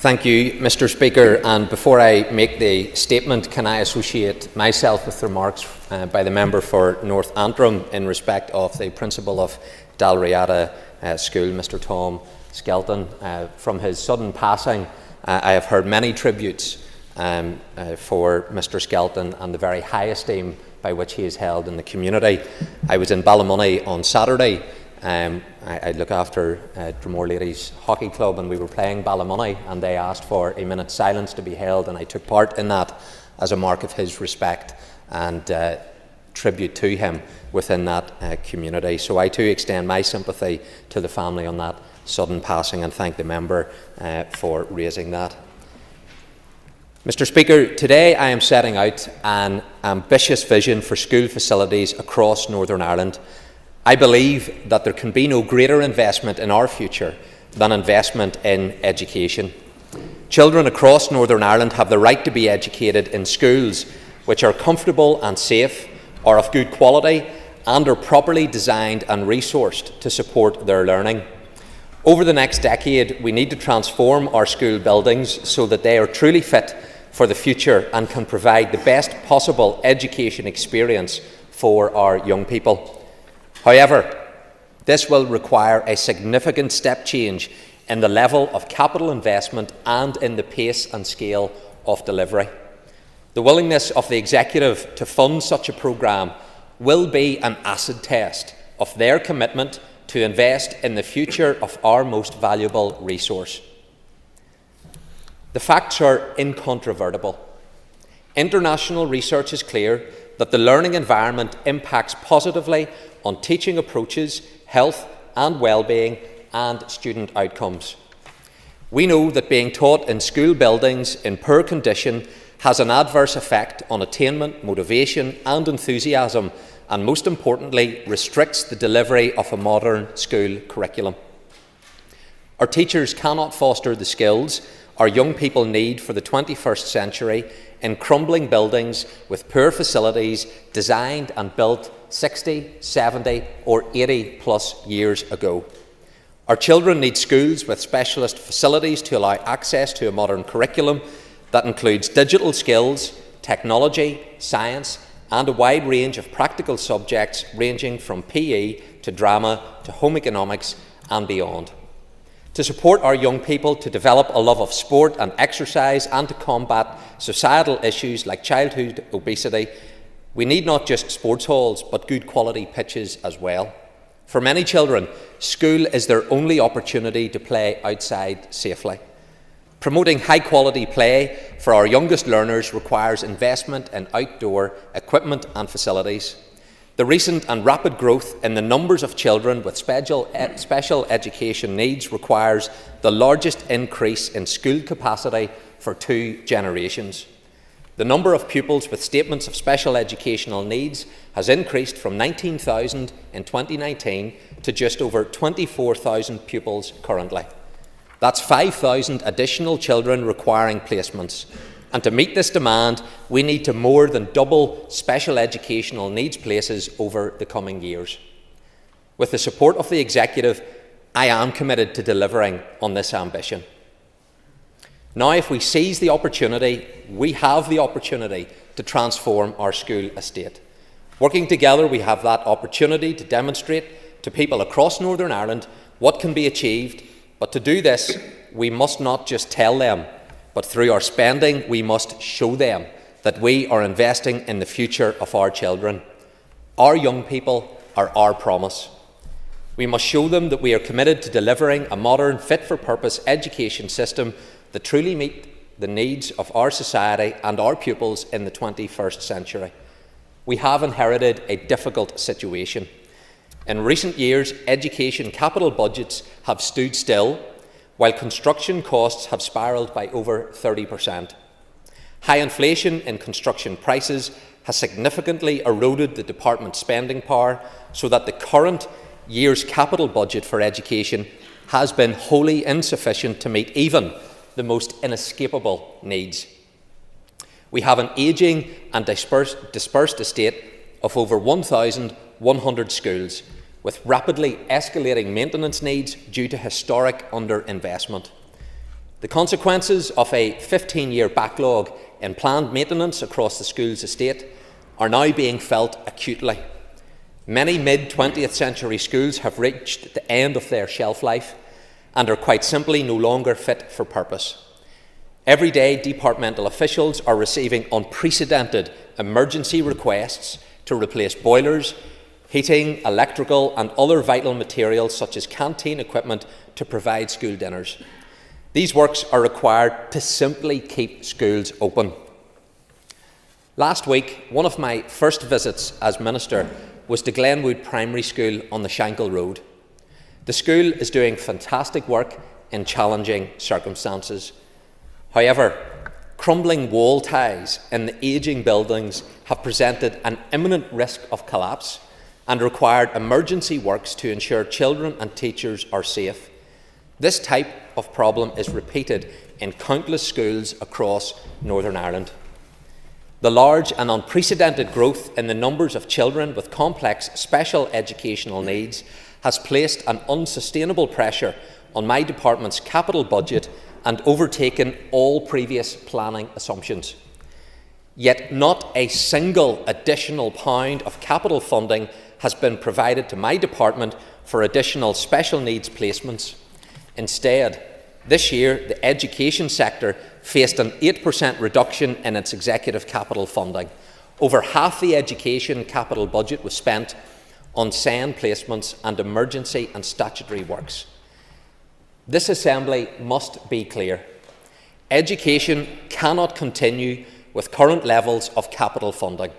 Thank you, Mr. Speaker. And before I make the statement, can I associate myself with the remarks by the member for North Antrim in respect of the principal of Dalriada School, Mr. Tom Skelton. From his sudden passing, I have heard many tributes for Mr. Skelton and the very high esteem by which he is held in the community. I was in Ballymoney on Saturday. I look after Dromore Ladies Hockey Club, and we were playing Ballymoney, and they asked for a minute's silence to be held, and I took part in that as a mark of his respect and tribute to him within that community. So I too extend my sympathy to the family on that sudden passing and thank the member for raising that. Mr. Speaker, today I am setting out an ambitious vision for school facilities across Northern Ireland. I believe that there can be no greater investment in our future than investment in education. Children across Northern Ireland have the right to be educated in schools which are comfortable and safe, are of good quality, and are properly designed and resourced to support their learning. Over the next decade, we need to transform our school buildings so that they are truly fit for the future and can provide the best possible education experience for our young people. However, this will require a significant step change in the level of capital investment and in the pace and scale of delivery. The willingness of the Executive to fund such a programme will be an acid test of their commitment to invest in the future of our most valuable resource. The facts are incontrovertible. International research is clear that the learning environment impacts positively on teaching approaches, health and well-being, and student outcomes. We know that being taught in school buildings in poor condition has an adverse effect on attainment, motivation and enthusiasm, and most importantly, restricts the delivery of a modern school curriculum. Our teachers cannot foster the skills our young people need for the 21st century in crumbling buildings with poor facilities designed and built 60, 70 or 80 plus years ago. Our children need schools with specialist facilities to allow access to a modern curriculum that includes digital skills, technology, science and a wide range of practical subjects ranging from PE to drama to home economics and beyond. To support our young people to develop a love of sport and exercise and to combat societal issues like childhood obesity, we need not just sports halls but good quality pitches as well. For many children, school is their only opportunity to play outside safely. Promoting high quality play for our youngest learners requires investment in outdoor equipment and facilities. The recent and rapid growth in the numbers of children with special education needs requires the largest increase in school capacity for 2 generations. The number of pupils with statements of special educational needs has increased from 19,000 in 2019 to just over 24,000 pupils currently. That's 5,000 additional children requiring placements. And to meet this demand, we need to more than double special educational needs places over the coming years. With the support of the Executive, I am committed to delivering on this ambition. Now, if we seize the opportunity, we have the opportunity to transform our school estate. Working together, we have that opportunity to demonstrate to people across Northern Ireland what can be achieved, but to do this, we must not just tell them, but through our spending, we must show them that we are investing in the future of our children. Our young people are our promise. We must show them that we are committed to delivering a modern, fit-for-purpose education system that truly meets the needs of our society and our pupils in the 21st century. We have inherited a difficult situation. In recent years, education capital budgets have stood still, while construction costs have spiralled by over 30%. High inflation in construction prices has significantly eroded the department's spending power, so that the current year's capital budget for education has been wholly insufficient to meet even the most inescapable needs. We have an ageing and dispersed estate of over 1,100 schools, with rapidly escalating maintenance needs due to historic underinvestment. The consequences of a 15-year backlog in planned maintenance across the school's estate are now being felt acutely. Many mid-20th century schools have reached the end of their shelf life and are quite simply no longer fit for purpose. Every day, departmental officials are receiving unprecedented emergency requests to replace boilers, heating, electrical and other vital materials such as canteen equipment to provide school dinners. These works are required to simply keep schools open. Last week, one of my first visits as Minister was to Glenwood Primary School on the Shankle Road. The school is doing fantastic work in challenging circumstances. However, crumbling wall ties in the ageing buildings have presented an imminent risk of collapse and required emergency works to ensure children and teachers are safe. This type of problem is repeated in countless schools across Northern Ireland. The large and unprecedented growth in the numbers of children with complex special educational needs has placed an unsustainable pressure on my department's capital budget and overtaken all previous planning assumptions. Yet not a single additional pound of capital funding has been provided to my department for additional special needs placements. Instead, this year the education sector faced an 8% reduction in its executive capital funding. Over half the education capital budget was spent on SEN placements and emergency and statutory works. This Assembly must be clear. Education cannot continue with current levels of capital funding.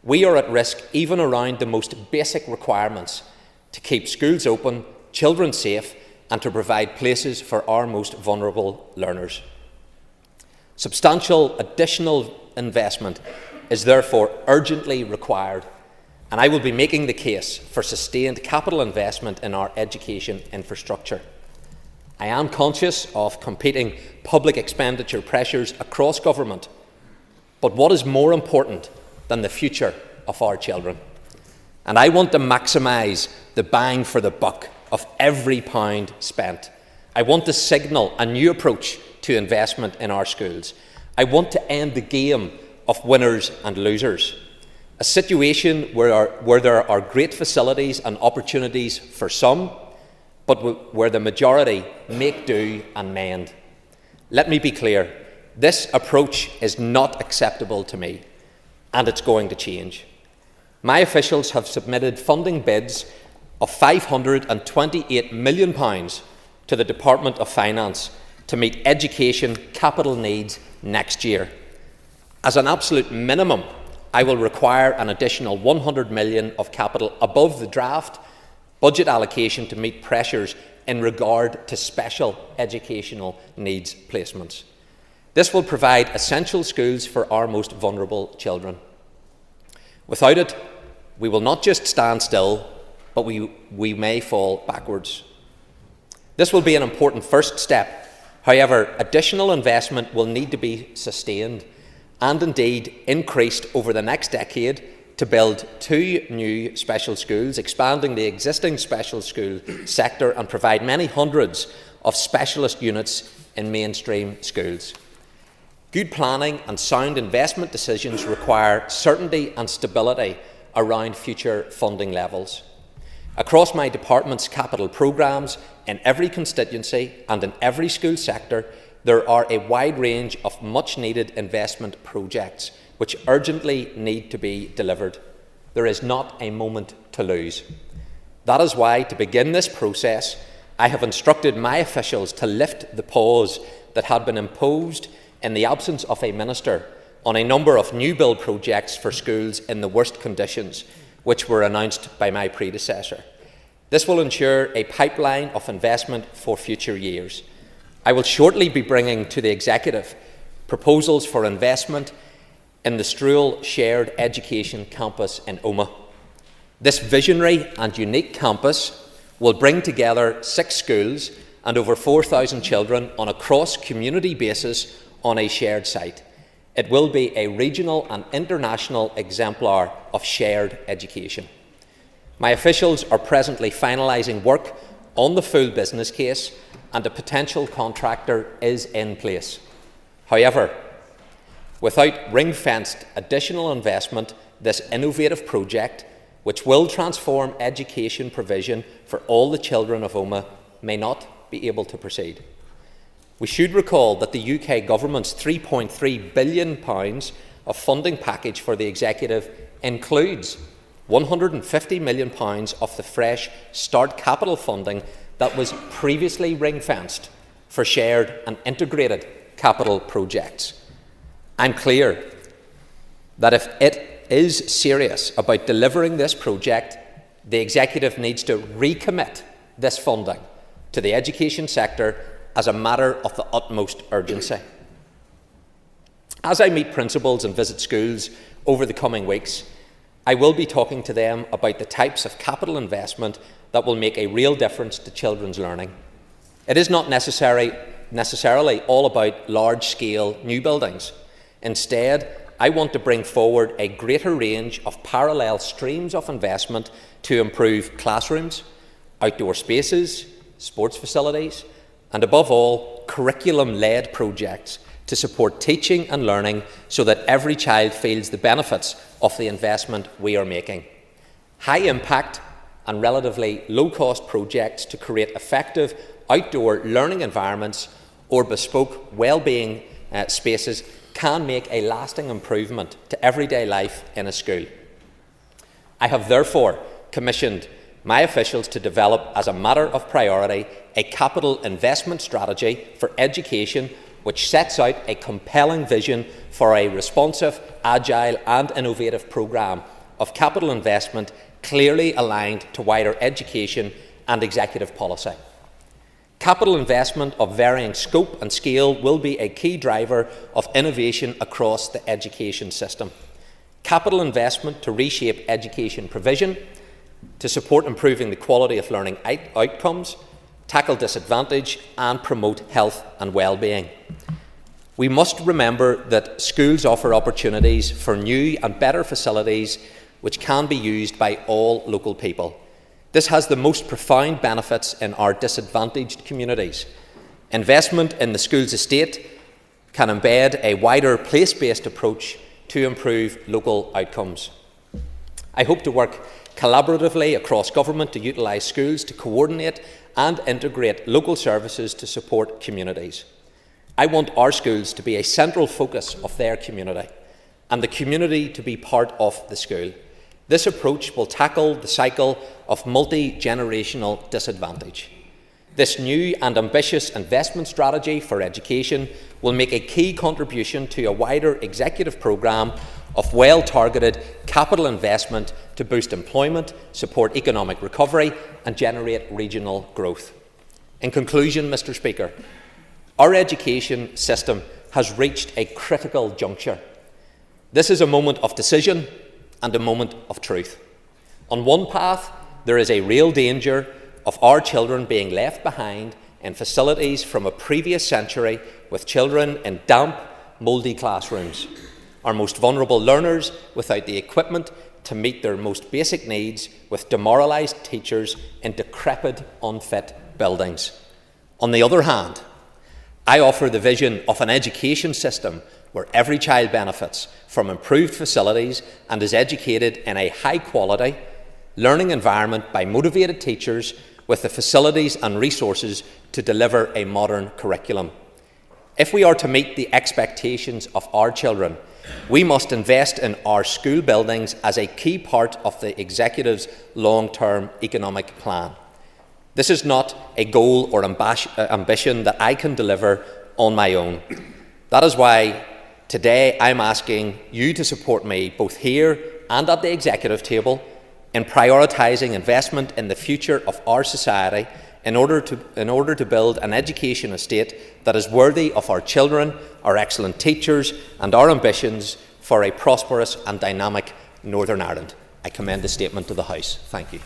We are at risk even around the most basic requirements to keep schools open, children safe, and to provide places for our most vulnerable learners. Substantial additional investment is therefore urgently required, and I will be making the case for sustained capital investment in our education infrastructure. I am conscious of competing public expenditure pressures across government, but what is more important than the future of our children? And I want to maximise the bang for the buck of every pound spent. I want to signal a new approach to investment in our schools. I want to end the game of winners and losers, a situation where there are great facilities and opportunities for some, but where the majority make do and mend. Let me be clear, this approach is not acceptable to me, and it's going to change. My officials have submitted funding bids of £528 million to the Department of Finance to meet education capital needs next year. As an absolute minimum, I will require an additional £100 million of capital above the draft budget allocation to meet pressures in regard to special educational needs placements. This will provide essential schools for our most vulnerable children. Without it, we will not just stand still, but we may fall backwards. This will be an important first step. However, additional investment will need to be sustained and indeed increased over the next decade to build 2 new special schools, expanding the existing special school sector and provide many hundreds of specialist units in mainstream schools. Good planning and sound investment decisions require certainty and stability around future funding levels. Across my department's capital programmes, in every constituency and in every school sector, there are a wide range of much-needed investment projects which urgently need to be delivered. There is not a moment to lose. That is why, to begin this process, I have instructed my officials to lift the pause that had been imposed in the absence of a minister on a number of new build projects for schools in the worst conditions, which were announced by my predecessor. This will ensure a pipeline of investment for future years. I will shortly be bringing to the Executive proposals for investment in the Strual Shared Education Campus in Omagh. This visionary and unique campus will bring together 6 schools and over 4,000 children on a cross-community basis on a shared site. It will be a regional and international exemplar of shared education. My officials are presently finalising work on the full business case and a potential contractor is in place. However, without ring-fenced additional investment, this innovative project, which will transform education provision for all the children of Omagh, may not be able to proceed. We should recall that the UK Government's £3.3 billion of funding package for the Executive includes £150 million of the Fresh Start capital funding that was previously ring-fenced for shared and integrated capital projects. I'm clear that if it is serious about delivering this project, the Executive needs to recommit this funding to the education sector as a matter of the utmost urgency. As I meet principals and visit schools over the coming weeks, I will be talking to them about the types of capital investment that will make a real difference to children's learning. It is not necessarily all about large-scale new buildings. Instead, I want to bring forward a greater range of parallel streams of investment to improve classrooms, outdoor spaces, sports facilities, and above all, curriculum-led projects to support teaching and learning so that every child feels the benefits of the investment we are making. High-impact and relatively low-cost projects to create effective outdoor learning environments or bespoke well-being spaces can make a lasting improvement to everyday life in a school. I have therefore commissioned my officials to develop, as a matter of priority, a capital investment strategy for education which sets out a compelling vision for a responsive, agile and innovative programme of capital investment clearly aligned to wider education and executive policy. Capital investment of varying scope and scale will be a key driver of innovation across the education system. Capital investment to reshape education provision, to support improving the quality of learning outcomes, tackle disadvantage and promote health and well-being. We must remember that schools offer opportunities for new and better facilities which can be used by all local people. This has the most profound benefits in our disadvantaged communities. Investment in the school's estate can embed a wider place-based approach to improve local outcomes. I hope to work collaboratively across government to utilise schools to coordinate and integrate local services to support communities. I want our schools to be a central focus of their community and the community to be part of the school. This approach will tackle the cycle of multi-generational disadvantage. This new and ambitious investment strategy for education will make a key contribution to a wider executive programme of well-targeted capital investment to boost employment, support economic recovery and generate regional growth. In conclusion, Mr. Speaker, our education system has reached a critical juncture. This is a moment of decision and a moment of truth. On one path, there is a real danger of our children being left behind in facilities from a previous century with children in damp, mouldy classrooms, our most vulnerable learners without the equipment to meet their most basic needs, with demoralised teachers in decrepit, unfit buildings. On the other hand, I offer the vision of an education system where every child benefits from improved facilities and is educated in a high-quality learning environment by motivated teachers with the facilities and resources to deliver a modern curriculum. If we are to meet the expectations of our children, we must invest in our school buildings as a key part of the Executive's long-term economic plan. This is not a goal or ambition that I can deliver on my own. That is why today I'm asking you to support me both here and at the Executive table in prioritising investment in the future of our society in order to build an education estate that is worthy of our children, our excellent teachers and our ambitions for a prosperous and dynamic Northern Ireland. I commend the statement to the House. Thank you.